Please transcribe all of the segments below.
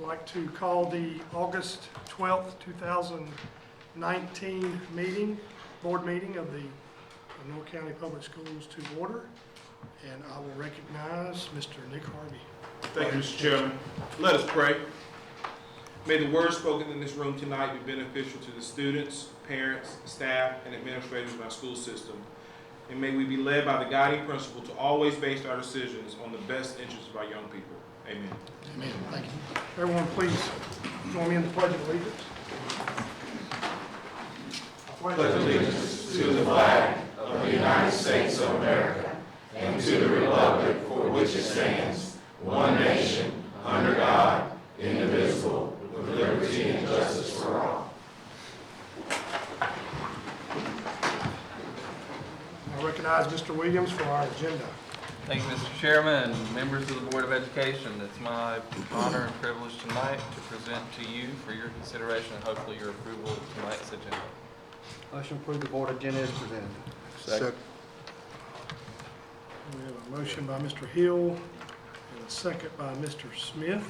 like to call the August 12th, 2019 board meeting of the North County Public Schools to order. And I will recognize Mr. Nick Harvey. Thank you, Mr. Chairman. Let us pray. May the words spoken in this room tonight be beneficial to the students, parents, staff, and administrators of our school system. And may we be led by the guiding principle to always base our decisions on the best interests of our young people. Amen. Amen. Thank you. Everyone, please join me in the Pledge of Allegiance. I pledge allegiance to the flag of the United States of America and to the republic for which it stands, one nation, under God, indivisible, with liberty and justice for all. I recognize Mr. Williams for our agenda. Thank you, Mr. Chairman and members of the Board of Education. It's my honor and privilege tonight to present to you for your consideration and hopefully your approval of tonight's agenda. Motion to approve the board agenda is presented. Second. We have a motion by Mr. Hill and a second by Mr. Smith.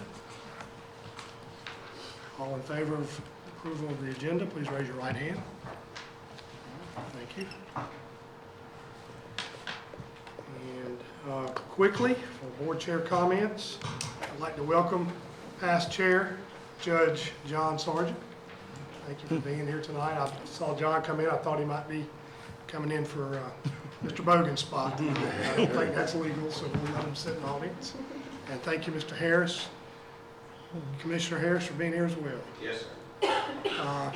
All in favor of approval of the agenda, please raise your right hand. Thank you. And quickly, for board chair comments, I'd like to welcome past chair, Judge John Sargent. Thank you for being here tonight. I saw John come in. I thought he might be coming in for Mr. Bogan's spot. I don't think that's legal, so we'll let him sit in the audience. And thank you, Mr. Harris, Commissioner Harris, for being here as well. Yes, sir.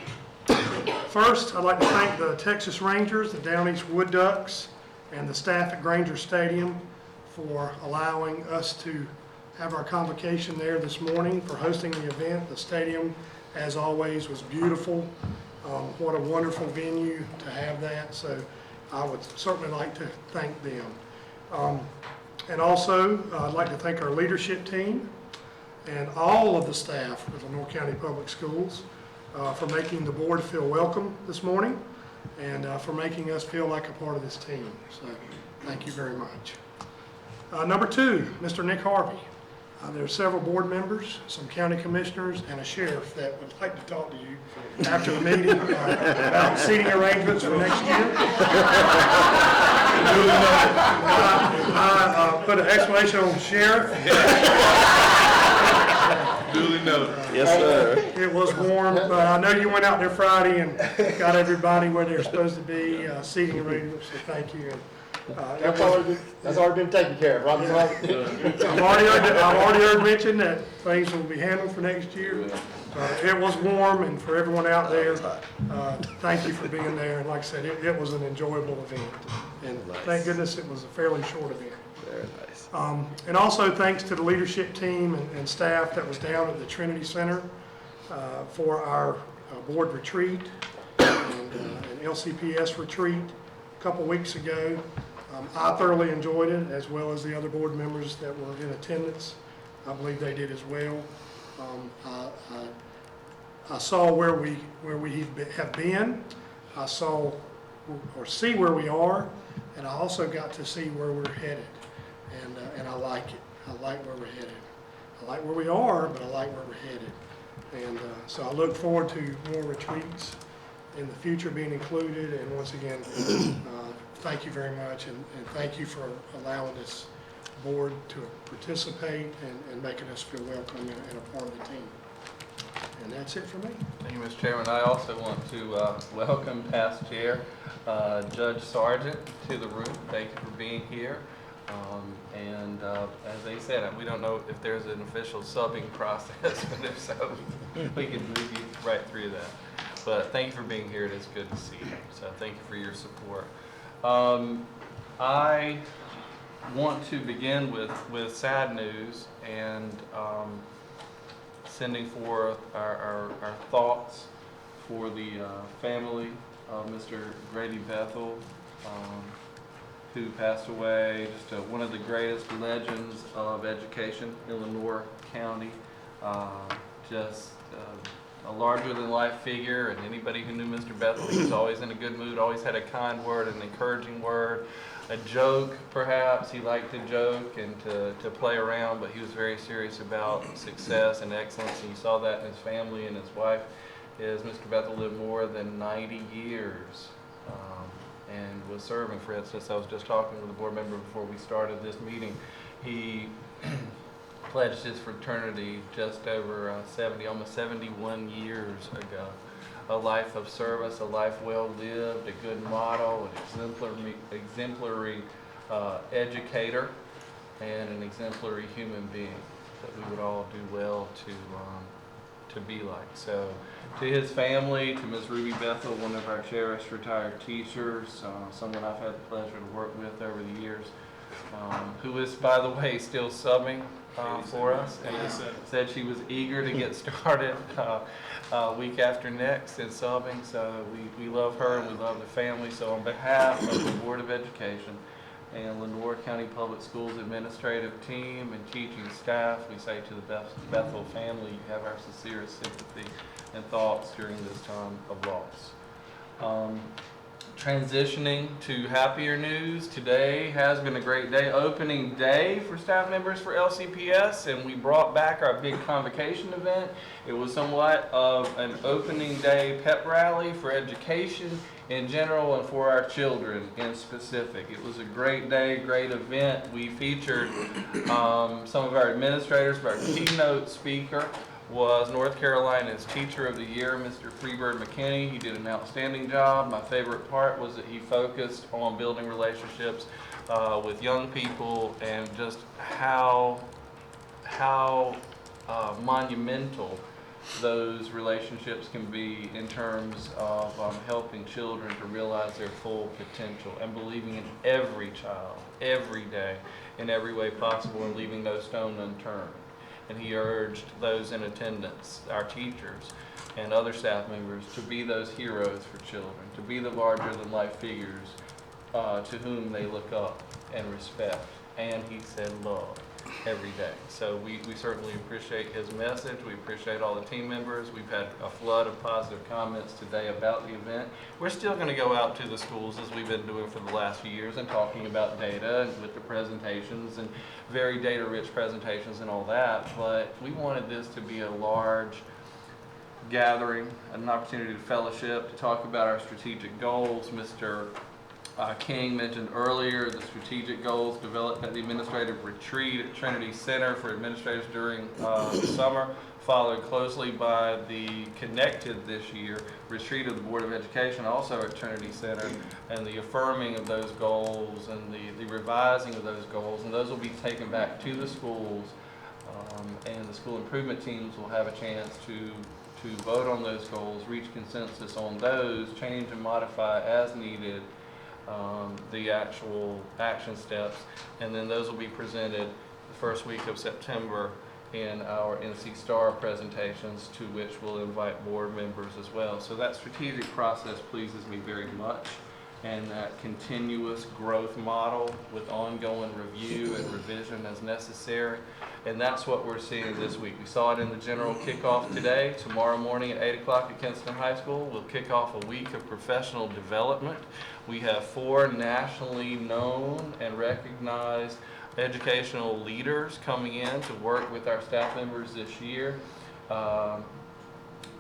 First, I'd like to thank the Texas Rangers, the Down East Wood Ducks, and the staff at Granger Stadium for allowing us to have our convocation there this morning for hosting the event. The stadium, as always, was beautiful. What a wonderful venue to have that. So I would certainly like to thank them. And also, I'd like to thank our leadership team and all of the staff of the North County Public Schools for making the board feel welcome this morning and for making us feel like a part of this team. So thank you very much. Number two, Mr. Nick Harvey. There are several board members, some county commissioners, and a sheriff that would like to talk to you after the meeting about seating arrangements for next year. I put an exclamation on sheriff. Duly noted. Yes, sir. It was warm, but I know you went out there Friday and got everybody where they're supposed to be, seating arrangements, so thank you. That's already been taken care of, right? I've already heard mention that things will be handled for next year. It was warm, and for everyone out there, thank you for being there. And like I said, it was an enjoyable event. And thank goodness it was a fairly short event. Very nice. And also thanks to the leadership team and staff that was down at the Trinity Center for our board retreat and an LCPS retreat a couple weeks ago. I thoroughly enjoyed it, as well as the other board members that were in attendance. I believe they did as well. I saw where we have been. I saw or see where we are, and I also got to see where we're headed. And I like it. I like where we're headed. I like where we are, but I like where we're headed. And so I look forward to more retreats in the future being included. And once again, thank you very much, and thank you for allowing this board to participate and making us feel welcome and a part of the team. And that's it for me. Thank you, Mr. Chairman. I also want to welcome past chair, Judge Sargent, to the room. Thank you for being here. As they said, we don't know if there's an official subbing process, but if so, we can move you right through that. But thank you for being here. It is good to see you. So thank you for your support. I want to begin with sad news and sending forth our thoughts for the family of Mr. Grady Bethel, who passed away, just one of the greatest legends of education in Lenore County. a larger-than-life figure, and anybody who knew Mr. Bethel, he was always in a good mood, always had a kind word, an encouraging word, a joke, perhaps. He liked to joke and to play around, but he was very serious about success and excellence, and you saw that in his family and his wife. Mr. Bethel lived more than 90 years and was serving. For instance, I was just talking with a board member before we started this meeting. He pledged his fraternity just over almost 71 years ago. A life of service, a life well lived, a good model, an exemplary educator, and an exemplary human being that we would all do well to be like. So, to his family, to Ms. Ruby Bethel, one of our cherished retired teachers, someone I've had the pleasure to work with over the years, who is, by the way, still subbing for us, and said she was eager to get started week after next in subbing. So we love her and we love the family. So on behalf of the Board of Education and Lenore County Public Schools administrative team and teaching staff, we say to the Bethel family, you have our sincerest sympathy and thoughts during this time of loss. Transitioning to happier news, today has been a great day, opening day for staff members for LCPS, and we brought back our big convocation event. It was somewhat of an opening day pep rally for education in general and for our children in specific. It was a great day, great event. We featured some of our administrators, but our keynote speaker was North Carolina's Teacher of the Year, Mr. Freebird McKinney. He did an outstanding job. My favorite part was that he focused on building relationships with young people and just how monumental those relationships can be in terms of helping children to realize their full potential and believing in every child, every day, in every way possible, and leaving no stone unturned. And he urged those in attendance, our teachers and other staff members, to be those heroes for children, to be the larger-than-life figures to whom they look up and respect. And he said love every day. So we certainly appreciate his message. We appreciate all the team members. We've had a flood of positive comments today about the event. We're still going to go out to the schools as we've been doing for the last few years and talking about data and with the presentations and very data-rich presentations and all that. But we wanted this to be a large gathering, an opportunity to fellowship, to talk about our strategic goals. Mr. King mentioned earlier the strategic goals developed at the administrative retreat at Trinity Center for administrators during the summer, followed closely by the Connected this year retreat of the Board of Education, also at Trinity Center, and the affirming of those goals and the revising of those goals. And those will be taken back to the schools, and the school improvement teams will have a chance to vote on those goals, reach consensus on those, change and modify as needed the actual action steps, and then those will be presented the first week of September in our NC STAR presentations, to which we'll invite board members as well. So that strategic process pleases me very much, and that continuous growth model with ongoing review and revision as necessary. And that's what we're seeing this week. We saw it in the general kickoff today. Tomorrow morning at 8 o'clock at Kinston High School, we'll kick off a week of professional development. We have 4 nationally known and recognized educational leaders coming in to work with our staff members this year.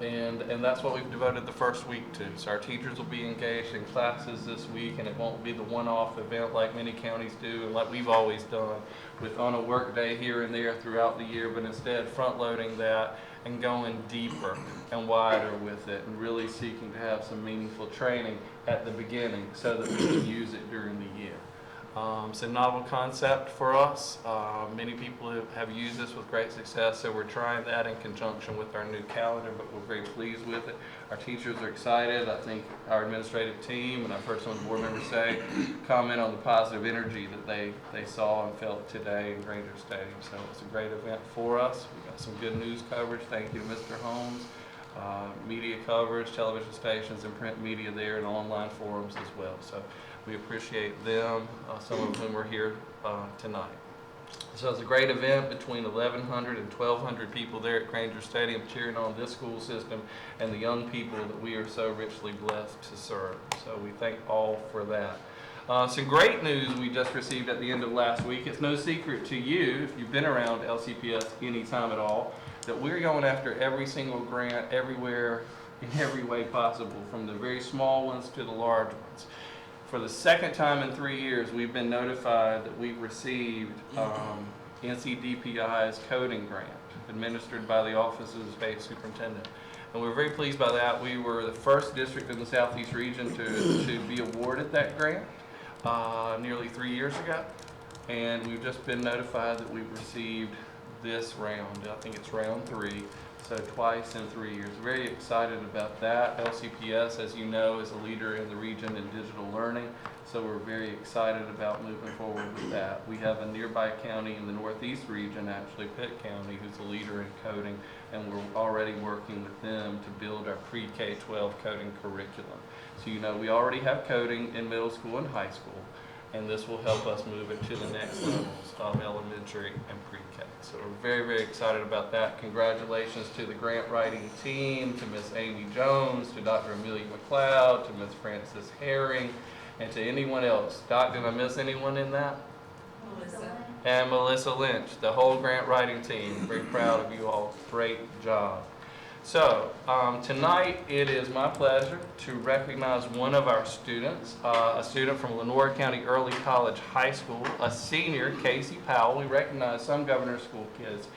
And that's what we've devoted the first week to. So our teachers will be engaged in classes this week, and it won't be the one-off event like many counties do and like we've always done on a work day here and there throughout the year, but instead front-loading that and going deeper and wider with it and really seeking to have some meaningful training at the beginning so that we can use it during the year. It's a novel concept for us. Many people have used this with great success, so we're trying that in conjunction with our new calendar, but we're very pleased with it. Our teachers are excited. I think our administrative team, and I've heard some of the board members comment on the positive energy that they saw and felt today in Granger Stadium. So it's a great event for us. We've got some good news coverage. Thank you to Mr. Holmes. Media coverage, television stations and print media there, and online forums as well. So we appreciate them, some of whom are here tonight. So it's a great event between 1,100 and 1,200 people there at Granger Stadium cheering on this school system and the young people that we are so richly blessed to serve. So we thank all for that. Some great news we just received at the end of last week. It's no secret to you, if you've been around LCPS any time at all, that we're going after every single grant everywhere in every way possible, from the very small ones to the large ones. For the second time in 3 years, we've been notified that we've received NCDPI's coding grant administered by the Office of the State Superintendent. And we're very pleased by that. We were the first district in the Southeast region to be awarded that grant nearly 3 years ago. And we've just been notified that we've received this round. I think it's round 3. So twice in 3 years. Very excited about that. LCPS, as you know, is a leader in the region in digital learning. So we're very excited about moving forward with that. We have a nearby county in the Northeast region, actually Pitt County, who's a leader in coding, and we're already working with them to build our pre-K-12 coding curriculum. So you know we already have coding in middle school and high school, and this will help us move it to the next levels of elementary and pre-K. So we're very, very excited about that. Congratulations to the grant writing team, to Miss Amy Jones, to Dr. Amelia McLeod, to Miss Frances Herring, and to anyone else. Doc, did I miss anyone in that? Melissa. And Melissa Lynch, the whole grant writing team. Very proud of you all. Great job. So tonight it is my pleasure to recognize one of our students, a student from Lenoir County Early College High School, a senior, Casey Powell. We recognize some Governor's School kids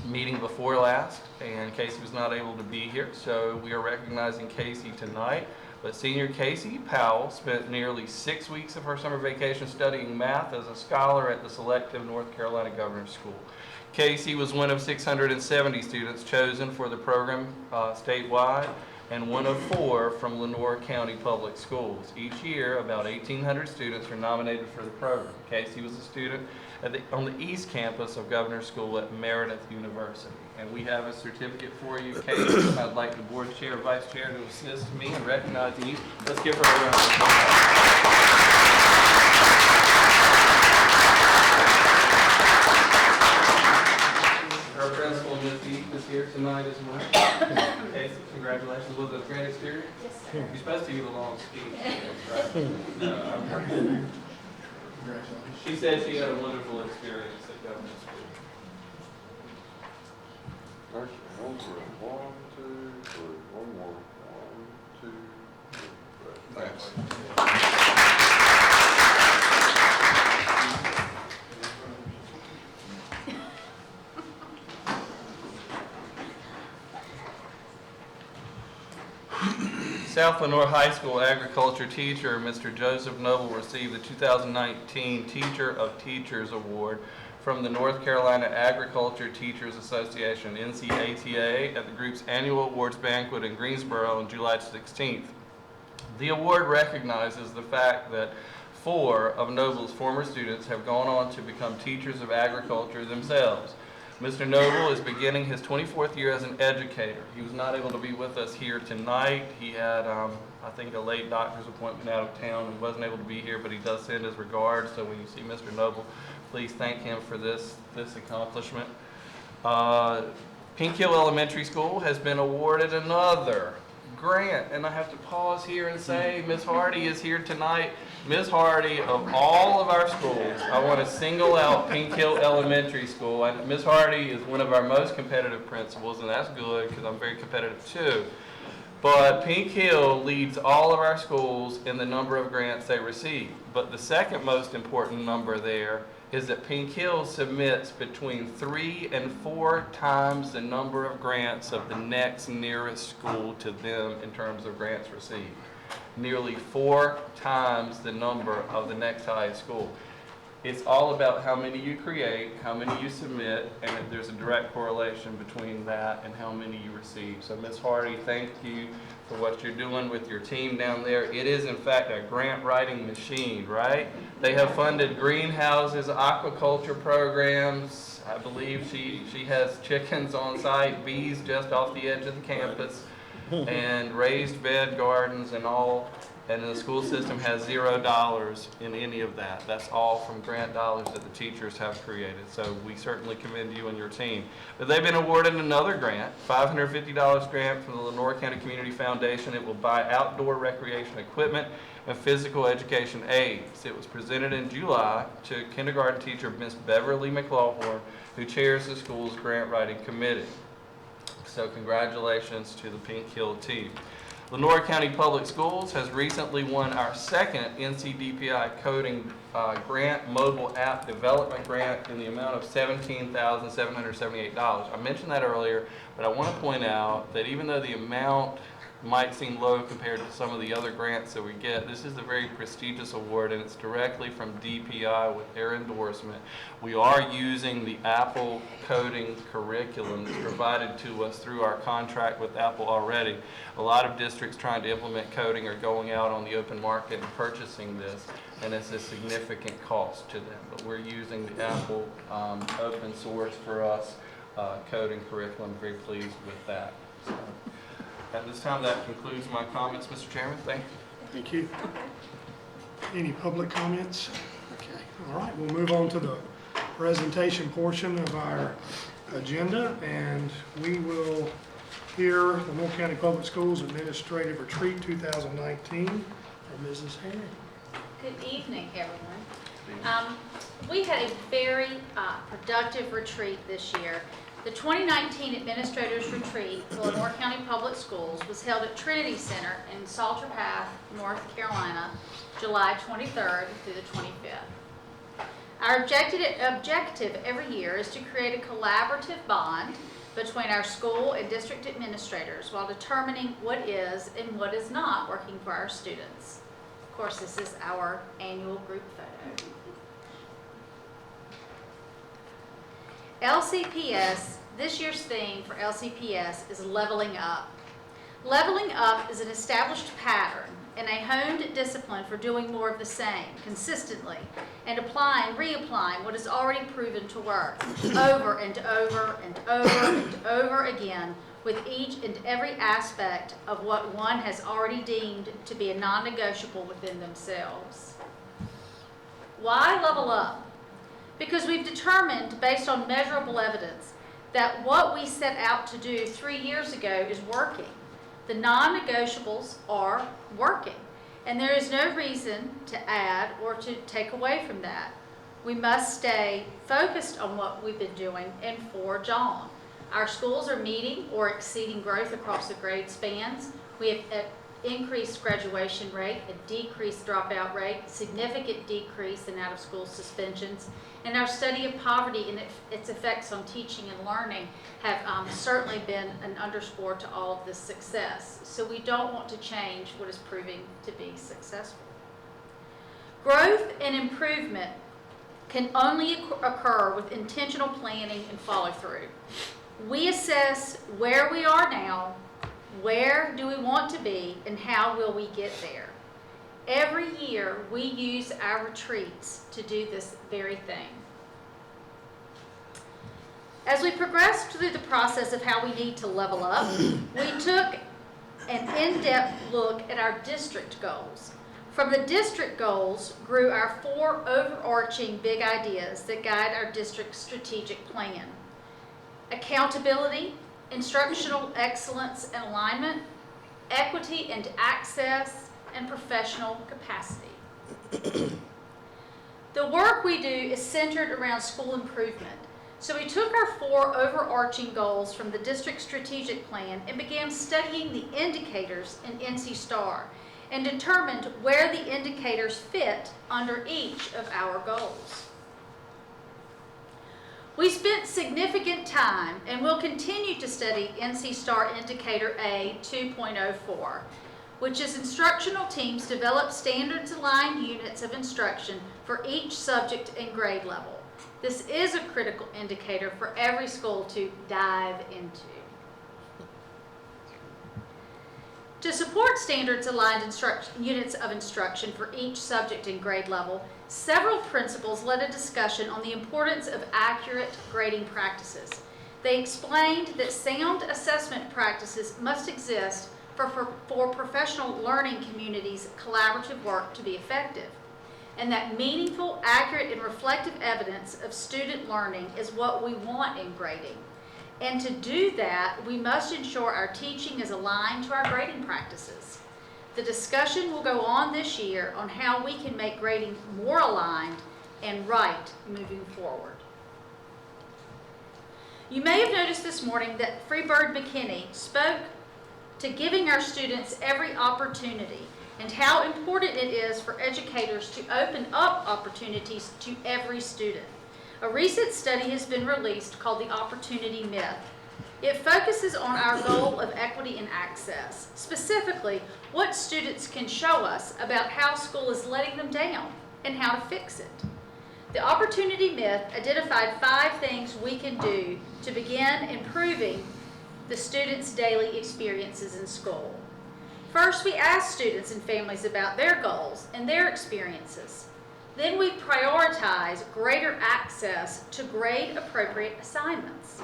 meeting before last, and Casey was not able to be here, so we are recognizing Casey tonight. But senior Casey Powell spent nearly 6 weeks of her summer vacation studying math as a scholar at the selective North Carolina Governor's School. Casey was one of 670 students chosen for the program statewide, and one of 4 from Lenoir County Public Schools. Each year, about 1,800 students are nominated for the program. Casey was a student on the East Campus of Governor's School at Meredith University. And we have a certificate for you, Casey. I'd like the board chair, vice chair to assist me in recognizing you. Let's give her a round of applause. Our principal, Ms. Eaton, is here tonight as well. Casey, congratulations. Was it a great experience? Yes, sir. You're supposed to give a long speech. She said she had a wonderful experience at Governor's School. Actually, one, two, 1, 2, 3. One more. 1, 2, 3. Thanks. South Lenoir High School agriculture teacher, Mr. Joseph Noble, received the 2019 Teacher of Teachers Award from the North Carolina Agriculture Teachers Association, NCATA, at the group's annual awards banquet in Greensboro on July 16th. The award recognizes the fact that 4 of Noble's former students have gone on to become teachers of agriculture themselves. Mr. Noble is beginning his 24th year as an educator. He was not able to be with us here tonight. He had, I think, a late doctor's appointment out of town and wasn't able to be here, but he does send his regards. So when you see Mr. Noble, please thank him for this accomplishment. Pink Hill Elementary School has been awarded another grant, and I have to pause here and say Ms. Hardy is here tonight. Ms. Hardy, of all of our schools, I want to single out Pink Hill Elementary School, and Ms. Hardy is one of our most competitive principals, and that's good because I'm very competitive too. But Pink Hill leads all of our schools in the number of grants they receive. But the second most important number there is that Pink Hill submits between 3 and 4 times the number of grants of the next nearest school to them in terms of grants received. Nearly 4 times the number of the next highest school. It's all about how many you create, how many you submit, and there's a direct correlation between that and how many you receive. So Ms. Hardy, thank you for what you're doing with your team down there. It is in fact a grant writing machine, right? They have funded greenhouses, aquaculture programs. I believe she has chickens on site, bees just off the edge of the campus, and raised bed gardens and all And the school system has $0 in any of that. That's all from grant dollars that the teachers have created. So we certainly commend you and your team. But they've been awarded another grant, $550 grant from the Lenore County Community Foundation. It will buy outdoor recreation equipment and physical education aids. It was presented in July to kindergarten teacher Miss Beverly McLaughlin, who chairs the school's grant writing committee. So congratulations to the Pink Hill team. Lenore County Public Schools has recently won our second NCDPI coding grant, mobile app development grant in the amount of $17,778. I mentioned that earlier, but I want to point out that even though the amount might seem low compared to some of the other grants that we get, this is a very prestigious award, and it's directly from DPI with their endorsement. We are using the Apple coding curriculum that's provided to us through our contract with Apple already. A lot of districts trying to implement coding are going out on the open market and purchasing this, and it's a significant cost to them. But we're using the Apple open source for us coding curriculum. Very pleased with that. So, at this time, that concludes my comments, Mr. Chairman. Thank you. Thank you. Any public comments? Okay, all right, we'll move on to the presentation portion of our agenda, and we will hear the Lenore County Public Schools Administrative Retreat 2019 from Mrs. Herring. Good evening, everyone. We had a very productive retreat this year. The 2019 Administrators Retreat for Lenore County Public Schools was held at Trinity Center in Salter Path, North Carolina, July 23rd through the 25th. Our objective every year is to create a collaborative bond between our school and district administrators while determining what is and what is not working for our students. Of course, this is our annual group photo. LCPS, this year's theme for LCPS is leveling up. Leveling up is an established pattern and a honed discipline for doing more of the same consistently and reapplying what is already proven to work over and over and over and over again with each and every aspect of what one has already deemed to be a non-negotiable within themselves. Why level up? Because we've determined, based on measurable evidence, that what we set out to do 3 years ago is working. The non-negotiables are working, and there is no reason to add or to take away from that. We must stay focused on what we've been doing and forge on. Our schools are meeting or exceeding growth across the grade spans. We have an increased graduation rate, a decreased dropout rate, significant decrease in out-of-school suspensions, and our study of poverty and its effects on teaching and learning have certainly been an underscore to all of this success. So we don't want to change what is proving to be successful. Growth and improvement can only occur with intentional planning and follow-through. We assess where we are now, where do we want to be, and how will we get there. Every year, we use our retreats to do this very thing. As we progressed through the process of how we need to level up, we took an in-depth look at our district goals. From the district goals grew our 4 overarching big ideas that guide our district's strategic plan: accountability, instructional excellence and alignment, equity and access, and professional capacity. The work we do is centered around school improvement. So we took our 4 overarching goals from the district strategic plan and began studying the indicators in NC STAR and determined where the indicators fit under each of our goals. We spent significant time and will continue to study NC STAR Indicator A 2.04, which is instructional teams develop standards-aligned units of instruction for each subject and grade level. This is a critical indicator for every school to dive into. To support standards-aligned units of instruction for each subject and grade level, several principals led a discussion on the importance of accurate grading practices. They explained that sound assessment practices must exist for professional learning communities' collaborative work to be effective. And that meaningful, accurate, and reflective evidence of student learning is what we want in grading. And to do that, we must ensure our teaching is aligned to our grading practices. The discussion will go on this year on how we can make grading more aligned and right moving forward. You may have noticed this morning that Freebird McKinney spoke to giving our students every opportunity and how important it is for educators to open up opportunities to every student. A recent study has been released called the Opportunity Myth. It focuses on our goal of equity and access, specifically what students can show us about how school is letting them down and how to fix it. The Opportunity Myth identified 5 things we can do to begin improving the students' daily experiences in school. First, we ask students and families about their goals and their experiences. Then we prioritize greater access to grade-appropriate assignments.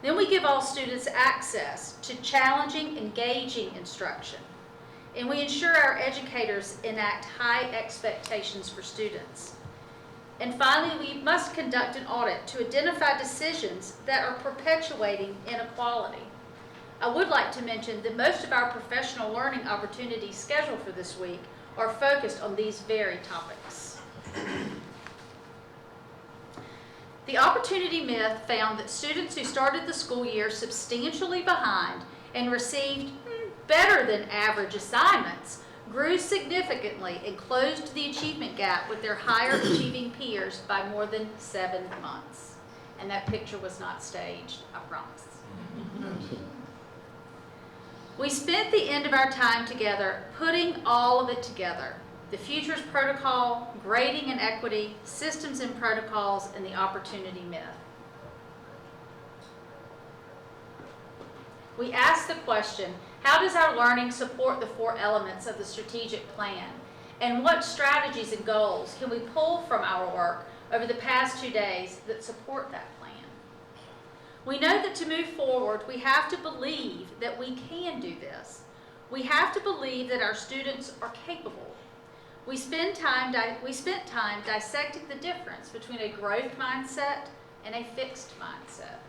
Then we give all students access to challenging, engaging instruction. And we ensure our educators enact high expectations for students. And finally, we must conduct an audit to identify decisions that are perpetuating inequality. I would like to mention that most of our professional learning opportunities scheduled for this week are focused on these very topics. The Opportunity Myth found that students who started the school year substantially behind and received better than average assignments grew significantly and closed the achievement gap with their higher achieving peers by more than 7 months. And that picture was not staged, I promise. We spent the end of our time together putting all of it together: the Futures Protocol, grading and equity, systems and protocols, and the Opportunity Myth. We asked the question, how does our learning support the 4 elements of the strategic plan? And what strategies and goals can we pull from our work over the past 2 days that support that plan? We know that to move forward, we have to believe that we can do this. We have to believe that our students are capable. We spent time dissecting the difference between a growth mindset and a fixed mindset.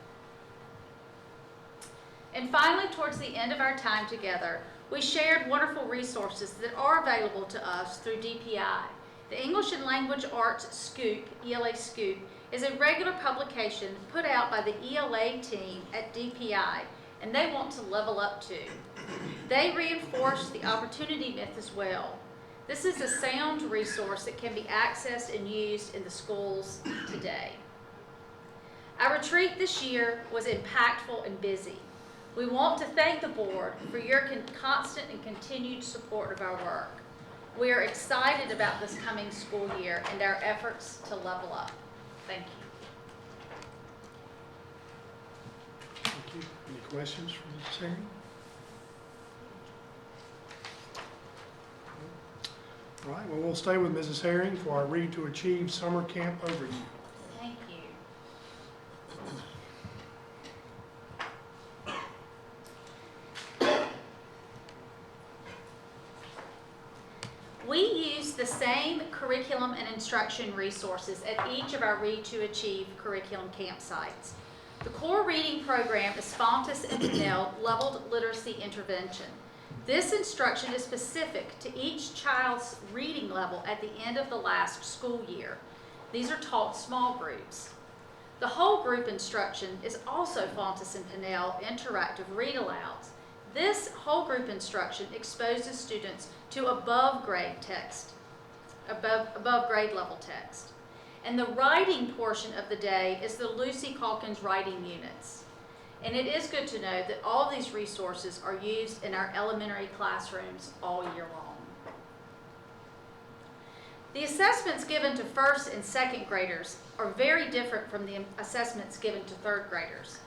And finally, towards the end of our time together, we shared wonderful resources that are available to us through DPI. The English and Language Arts Scoop, ELA Scoop, is a regular publication put out by the ELA team at DPI, and they want to level up too. They reinforce the Opportunity Myth as well. This is a sound resource that can be accessed and used in the schools today. Our retreat this year was impactful and busy. We want to thank the board for your constant and continued support of our work. We are excited about this coming school year and our efforts to level up. Thank you. Thank you. Any questions from Mrs. Herring? All right, well, we'll stay with Mrs. Herring for our Read to Achieve Summer Camp overview. Thank you. We use the same curriculum and instruction resources at each of our Read to Achieve curriculum campsites. The core reading program is Fontes and Pinnell Leveled Literacy Intervention. This instruction is specific to each child's reading level at the end of the last school year. These are taught small groups. The whole group instruction is also Fontes and Pinnell interactive read-alouds. This whole group instruction exposes students to above grade level text. And the writing portion of the day is the Lucy Calkins writing units. And it is good to know that all these resources are used in our elementary classrooms all year long. The assessments given to first and second graders are very different from the assessments given to third graders.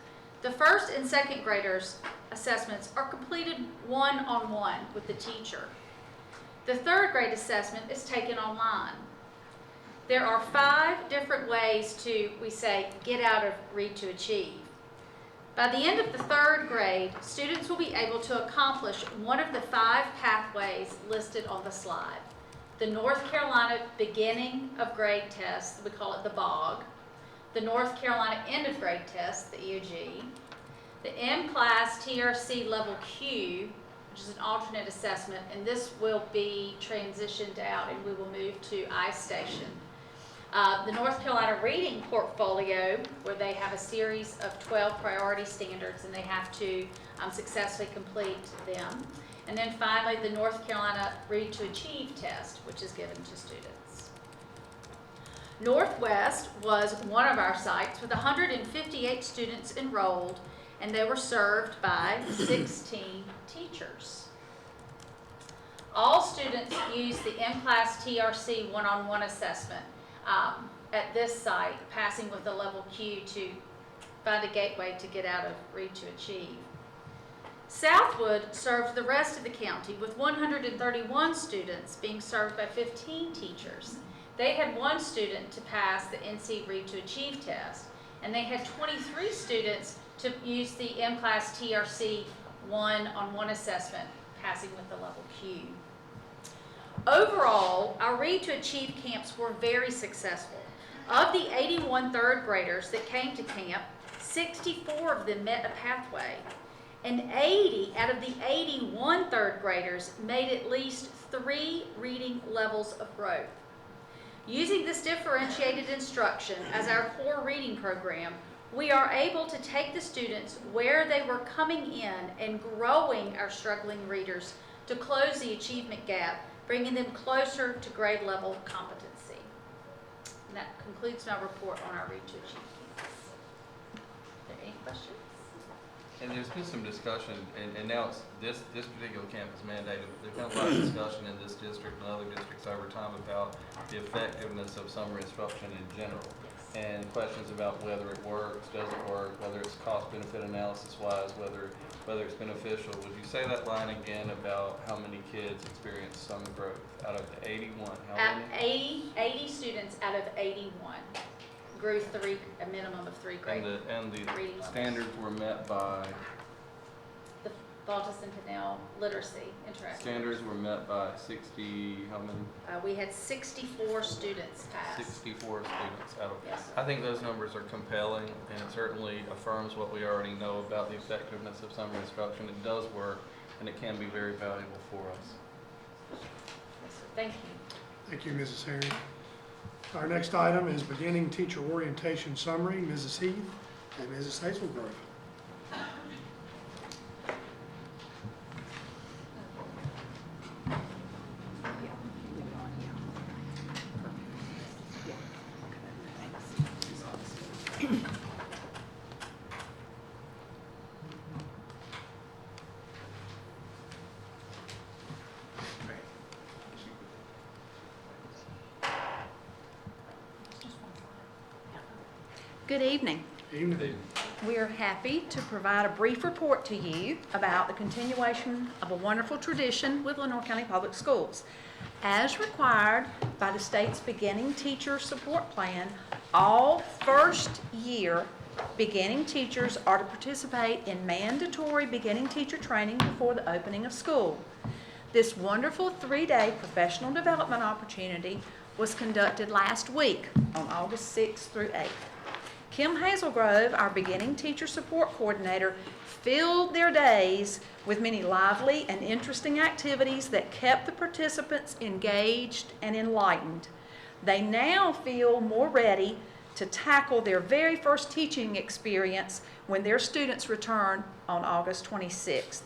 The first and second graders' assessments are completed one-on-one with the teacher. The third grade assessment is taken online. There are 5 different ways to, we say, get out of Read to Achieve. By the end of the 3rd grade, students will be able to accomplish one of the 5 pathways listed on the slide. The North Carolina beginning of grade test, we call it the BOG, the North Carolina end of grade test, the EOG, the M-Class TRC Level Q, which is an alternate assessment, and this will be transitioned out and we will move to iStation. The North Carolina Reading Portfolio, where they have a series of 12 priority standards and they have to successfully complete them. And then finally, the North Carolina Read to Achieve test, which is given to students. Northwest was one of our sites with 158 students enrolled, and they were served by 16 teachers. All students use the M-Class TRC one-on-one assessment at this site, passing with a level Q to find a gateway to get out of Read to Achieve. Southwood served the rest of the county with 131 students being served by 15 teachers. They had 1 student to pass the NC Read to Achieve test, and they had 23 students to use the M-Class TRC one-on-one assessment, passing with the level Q. Overall, our Read to Achieve camps were very successful. Of the 81 3rd graders that came to camp, 64 of them met a pathway, and 80 out of the 81 3rd graders made at least 3 reading levels of growth. Using this differentiated instruction as our core reading program, we are able to take the students where they were coming in and growing our struggling readers to close the achievement gap, bringing them closer to grade level competency. And that concludes my report on our Read to Achieve camps. Are there any questions? And there's been some discussion, and now it's this particular campus mandated. There's been a lot of discussion in this district and other districts over time about the effectiveness of summer instruction in general, and questions about whether it works, doesn't work, whether it's cost-benefit analysis-wise, whether it's beneficial. Would you say that line again about how many kids experience summer growth out of the 81? How many? 80 students out of 81 grew a minimum of 3 grade. And the reading levels. standards were met by, The Baltus and Pinnell literacy interactive. standards were met by 60, how many? We had 64 students pass. 64 students out of. Yes, sir. I think those numbers are compelling, and it certainly affirms what we already know about the effectiveness of summer instruction. It does work, and it can be very valuable for us. Yes, sir. Thank you. Thank you, Mrs. Herring. Our next item is beginning teacher orientation summary. Mrs. Heath and Mrs. Hazelgrove. Good evening. Evening. We are happy to provide a brief report to you about the continuation of a wonderful tradition with Lenore County Public Schools. As required by the state's beginning teacher support plan, all first-year beginning teachers are to participate in mandatory beginning teacher training before the opening of school. This wonderful 3-day professional development opportunity was conducted last week on August 6th through 8th. Kim Hazelgrove, our beginning teacher support coordinator, filled their days with many lively and interesting activities that kept the participants engaged and enlightened. They now feel more ready to tackle their very first teaching experience when their students return on August 26th.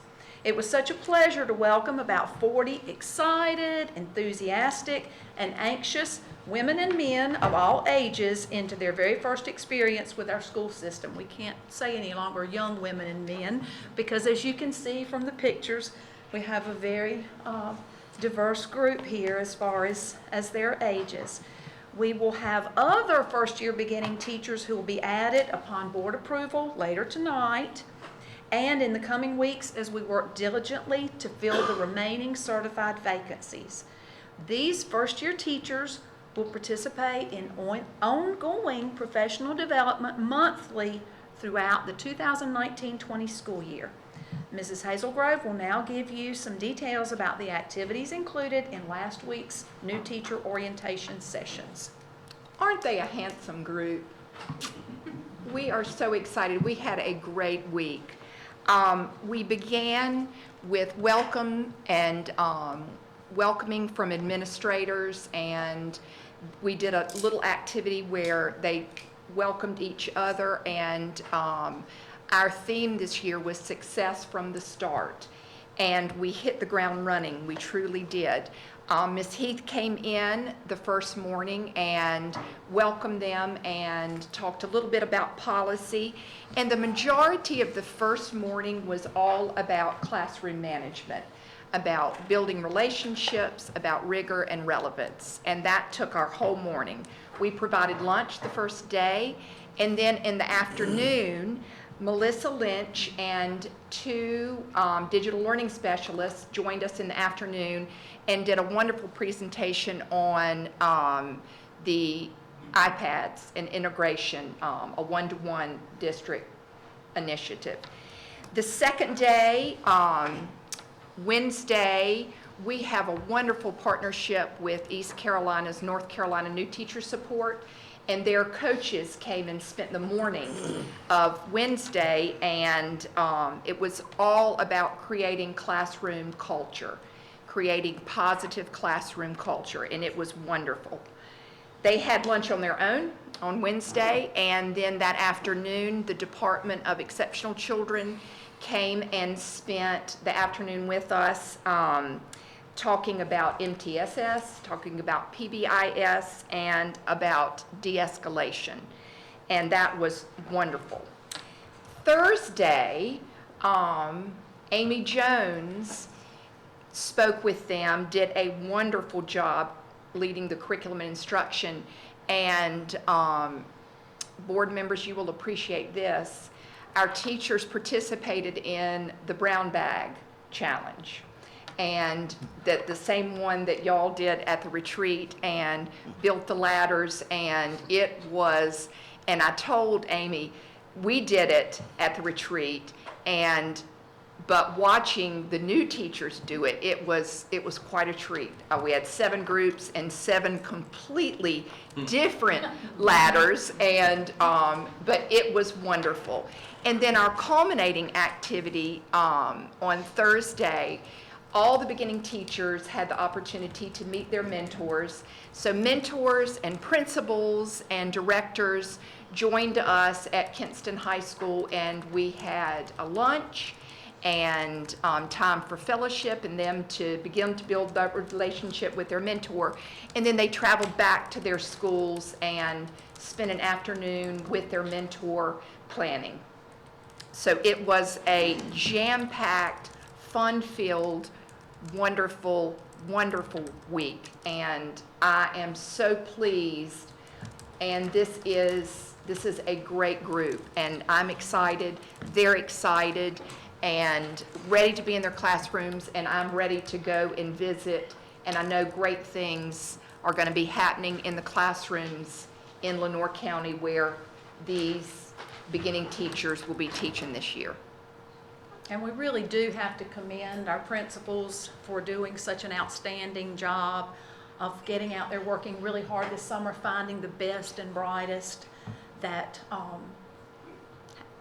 It was such a pleasure to welcome about 40 excited, enthusiastic, and anxious women and men of all ages into their very first experience with our school system. We can't say any longer young women and men because, as you can see from the pictures, we have a very diverse group here as far as their ages. We will have other first-year beginning teachers who will be added upon board approval later tonight and in the coming weeks as we work diligently to fill the remaining certified vacancies. These first-year teachers will participate in ongoing professional development monthly throughout the 2019-20 school year. Mrs. Hazelgrove will now give you some details about the activities included in last week's new teacher orientation sessions. Aren't they a handsome group? We are so excited. We had a great week. We began with welcoming from administrators, and we did a little activity where they welcomed each other, and our theme this year was success from the start, and we hit the ground running. We truly did. Ms. Heath came in the first morning and welcomed them and talked a little bit about policy, and the majority of the first morning was all about classroom management, about building relationships, about rigor and relevance, and that took our whole morning. We provided lunch the first day, and then in the afternoon, Melissa Lynch and two digital learning specialists joined us in the afternoon and did a wonderful presentation on the iPads and integration, a one-to-one district initiative. The second day, Wednesday, we have a wonderful partnership with East Carolina's North Carolina New Teacher Support, and their coaches came and spent the morning of Wednesday, and it was all about creating classroom culture, creating positive classroom culture, and it was wonderful. They had lunch on their own on Wednesday, and then that afternoon, the Department of Exceptional Children came and spent the afternoon with us talking about MTSS, talking about PBIS, and about de-escalation, and that was wonderful. Thursday, Amy Jones spoke with them, did a wonderful job leading the curriculum and instruction, and board members, you will appreciate this. Our teachers participated in the Brown Bag Challenge, and the same one that y'all did at the retreat, and built the ladders, and it was, and I told Amy, we did it at the retreat, but watching the new teachers do it, it was quite a treat. We had 7 groups and 7 completely different ladders, and but it was wonderful. And then our culminating activity on Thursday, all the beginning teachers had the opportunity to meet their mentors. So mentors and principals and directors joined us at Kinston High School, and we had a lunch and time for fellowship and them to begin to build that relationship with their mentor. And then they traveled back to their schools and spent an afternoon with their mentor planning. So it was a jam-packed, fun-filled, wonderful, wonderful week. And I am so pleased, and this is a great group, and I'm excited, they're excited, and ready to be in their classrooms, and I'm ready to go and visit, and I know great things are going to be happening in the classrooms in Lenoir County where these beginning teachers will be teaching this year. And we really do have to commend our principals for doing such an outstanding job of getting out there, working really hard this summer, finding the best and brightest that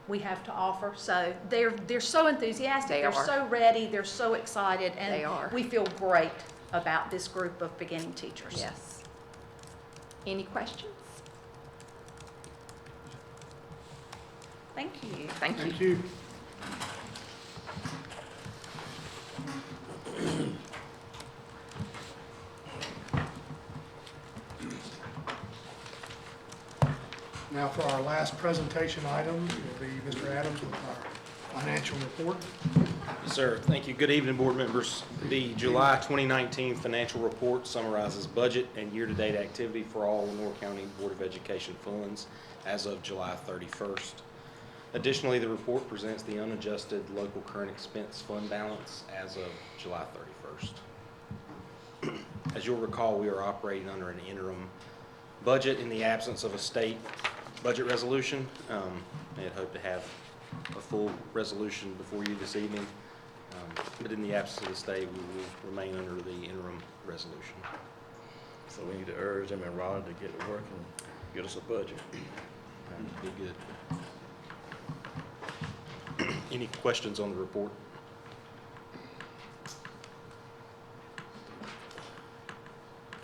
we have to offer. So they're so enthusiastic, they're so ready, they're so excited, and They are. we feel great about this group of beginning teachers. Yes. Any questions? Thank you. Thank you. Thank you. Now for our last presentation item, will be Mr. Adams with our financial report. Yes, sir. Thank you. Good evening, board members. The July 2019 financial report summarizes budget and year-to-date activity for all Lenoir County Board of Education funds as of July 31st. Additionally, the report presents the unadjusted local current expense fund balance as of July 31st. As you'll recall, we are operating under an interim budget in the absence of a state budget resolution. and had hoped to have a full resolution before you this evening. But in the absence of the state, we will remain under the interim resolution. So we need to urge them and Rhonda to get to work and get us a budget. Be good. Any questions on the report?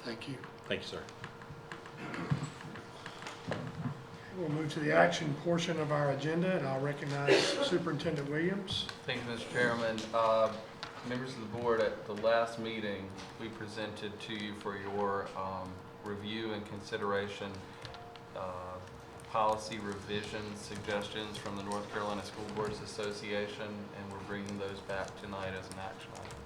Thank you. Thank you, sir. We'll move to the action portion of our agenda, and I'll recognize Superintendent Williams. Thank you, Mr. Chairman. Members of the board, at the last meeting, we presented to you for your review and consideration policy revision suggestions from the North Carolina School Boards Association, and we're bringing those back tonight as an action item.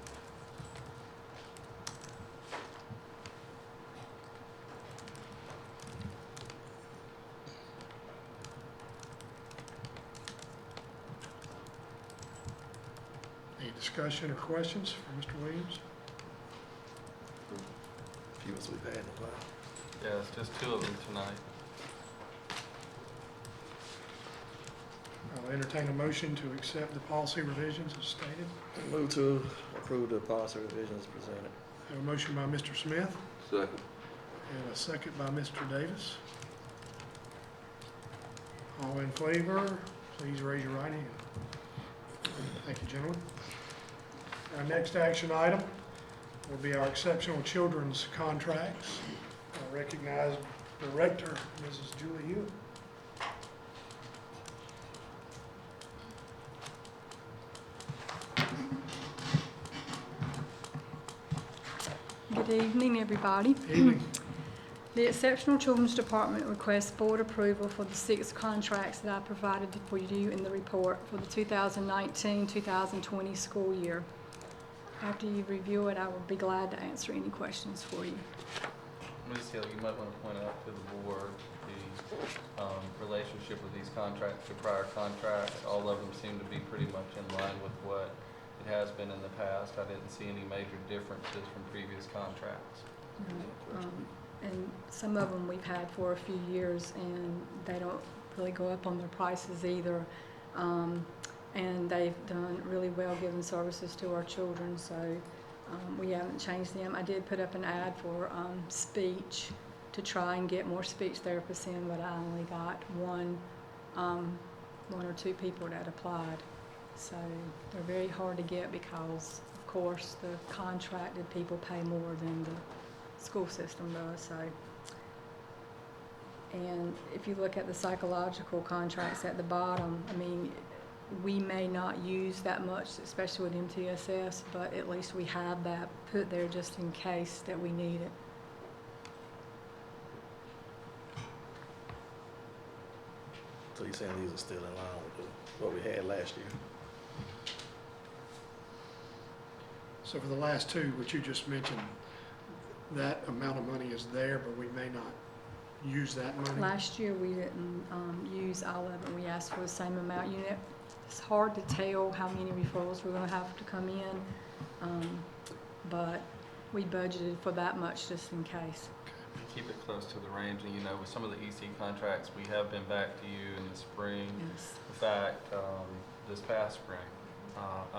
Any discussion or questions for Mr. Williams? Few as we've had in a while. Yes, just two of them tonight. I'll entertain a motion to accept the policy revisions as stated. Move to approve the policy revisions presented. I have a motion by Mr. Smith Second. and a second by Mr. Davis. All in favor, please raise your right hand. Thank you, gentlemen. Our next action item will be our exceptional children's contracts. I recognize Director Mrs. Julie Hewitt. Good evening, everybody. Evening. The Exceptional Children's Department requests board approval for the 6 contracts that I provided for you in the report for the 2019-2020 school year. After you review it, I will be glad to answer any questions for you. Ms. Hill, you might want to point out to the board the relationship with these contracts to prior contracts. All of them seem to be pretty much in line with what it has been in the past. I didn't see any major differences from previous contracts. And some of them we've had for a few years, and they don't really go up on their prices either. And they've done really well giving services to our children, so we haven't changed them. I did put up an ad for speech to try and get more speech therapists in, but I only got one or two people that applied. So they're very hard to get because, of course, the contracted people pay more than the school system does. So, and if you look at the psychological contracts at the bottom, I mean, we may not use that much, especially with MTSS, but at least we have that put there just in case that we need it. So you're saying these are still in line with what we had last year? So for the last two, which you just mentioned, that amount of money is there, but we may not use that money. Last year, we didn't use all of it. We asked for the same amount. You know, it's hard to tell how many referrals we're going to have to come in, but we budgeted for that much just in case. Keep it close to the range, and you know, with some of the EC contracts, we have been back to you in the spring. Yes. In fact, this past spring,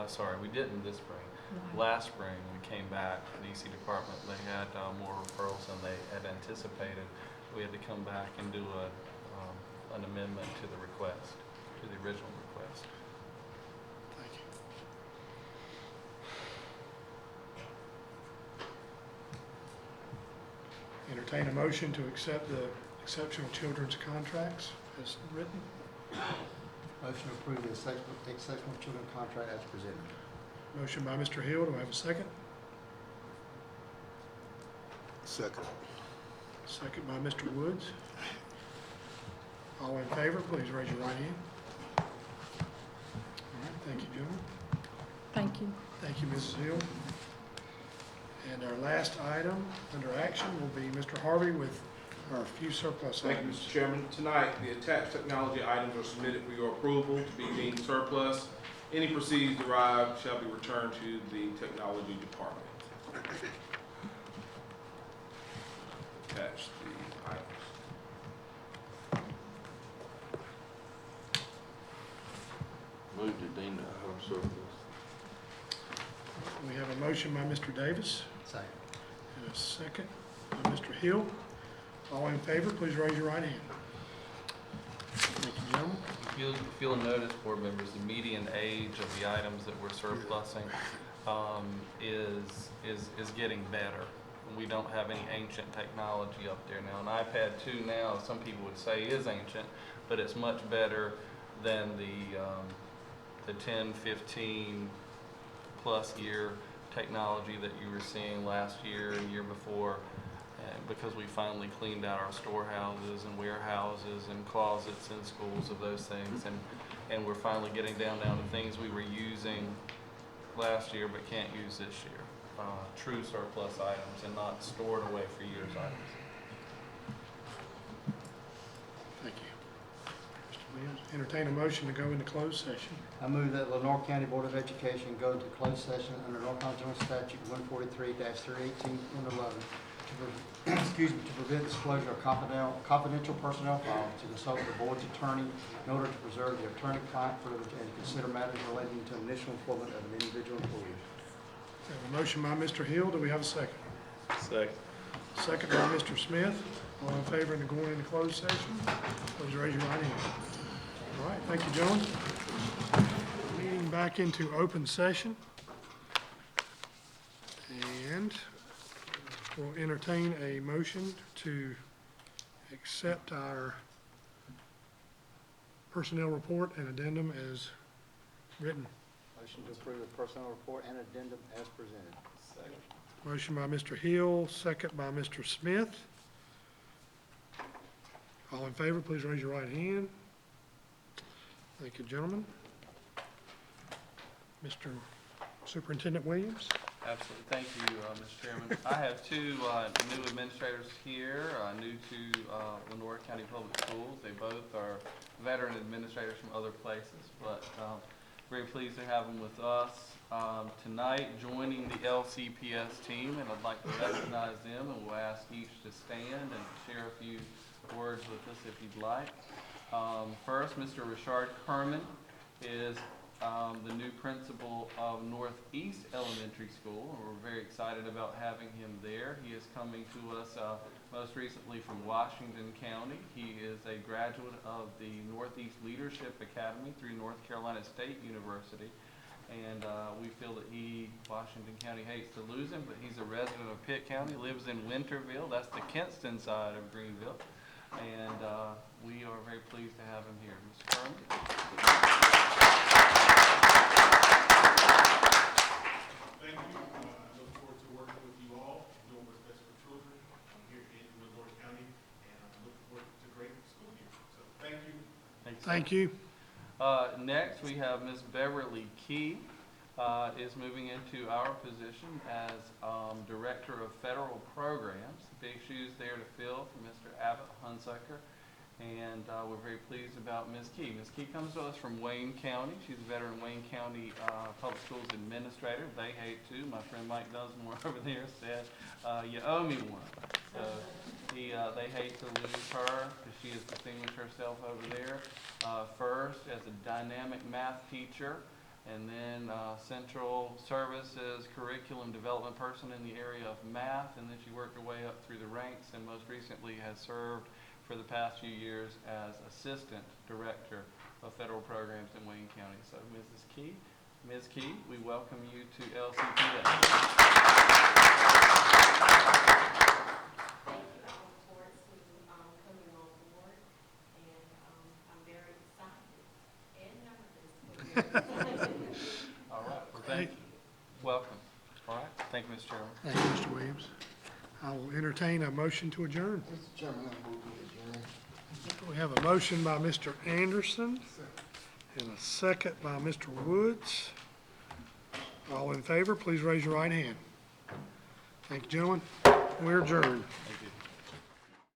sorry, we didn't this spring. Right. Last spring, we came back to the EC department, they had more referrals than they had anticipated. We had to come back and do an amendment to the request, to the original request. Thank you. Entertain a motion to accept the exceptional children's contracts as written. Motion to approve the exceptional children contract as presented. Motion by Mr. Hill. Do I have a second? Second. Second by Mr. Woods. All in favor, please raise your right hand. All right, thank you, gentlemen. Thank you. Thank you, Mrs. Hill. And our last item under action will be Mr. Harvey with our few surplus Thank you, items. Mr. Chairman. Tonight, the attached technology items are submitted for your approval to be deemed surplus. Any proceeds derived shall be returned to the technology department. Attach the items. Move to deem the item surplus. We have a motion by Mr. Davis Second. and a second by Mr. Hill. All in favor, please raise your right hand. Thank you, gentlemen. If you'll notice, board members, the median age of the items that we're surplusing is getting better. We don't have any ancient technology up there now. An iPad 2 now, some people would say is ancient, but it's much better than the 10, 15 plus year technology that you were seeing last year and year before, because we finally cleaned out our storehouses and warehouses and closets in schools of those things, and we're finally getting down to things we were using last year but can't use this year. True surplus items and not stored away for years items. Thank you. Mr. Williams, entertain a motion to go into closed session. I move that Lenore County Board of Education go into closed session under North Carolina General Statute 143-318.11 to prevent disclosure of confidential personnel files, to consult with the board's attorney in order to preserve the attorney-client privilege and to consider matters relating to initial employment of an individual employee. We have a motion by Mr. Hill. Do we have a second? Second. Second by Mr. Smith. All in favor of going into closed session, please raise your right hand. All right, thank you, gentlemen. Meeting back into open session. And we'll entertain a motion to accept our personnel report and addendum as written. Motion to approve the personnel report and addendum as presented. Second. Motion by Mr. Hill, second by Mr. Smith. All in favor, please raise your right hand. Thank you, gentlemen. Mr. Superintendent Williams. Absolutely. Thank you, Mr. Chairman. I have two new administrators here, new to Lenore County Public Schools. They both are veteran administrators from other places, but very pleased to have them with us tonight, joining the LCPS team, and I'd like to recognize them, and we'll ask each to stand and share a few words with us if you'd like. First, Mr. Richard Kerman is the new principal of Northeast Elementary School, and we're very excited about having him there. He is coming to us most recently from Washington County. He is a graduate of the Northeast Leadership Academy through North Carolina State University, and we feel that Washington County hates to lose him, but he's a resident of Pitt County, lives in Winterville, that's the Kinston side of Greenville, and we are very pleased to have him here. Mr. Kerman. Thank you. I look forward to working with you all, doing what's best for children. I'm here in Lenore County, and I'm looking forward to a great school year. So thank you. Thank you. Next, we have Ms. Beverly Key is moving into our position as Director of Federal Programs. Big shoes there to fill for Mr. Abbott Hunsucker, and we're very pleased about Ms. Key. Ms. Key comes to us from Wayne County. She's a veteran Wayne County Public Schools Administrator. They hate to. My friend Mike Dunsmore over there said, you owe me one. So they hate to lose her because she has distinguished herself over there. First as a dynamic math teacher, and then Central Services Curriculum Development person in the area of math, and then she worked her way up through the ranks and most recently has served for the past few years as Assistant Director of Federal Programs in Wayne County. So Ms. Key, we welcome you to LCPS. All right, well, thank you. Welcome. All right, thank you, Mr. Chairman. Thank you, Mr. Williams. I will entertain a motion to adjourn. Mr. Chairman, I move to adjourn. We have a motion by Mr. Anderson and a second by Mr. Woods. All in favor, please raise your right hand. Thank you, gentlemen. We're adjourned. Thank you.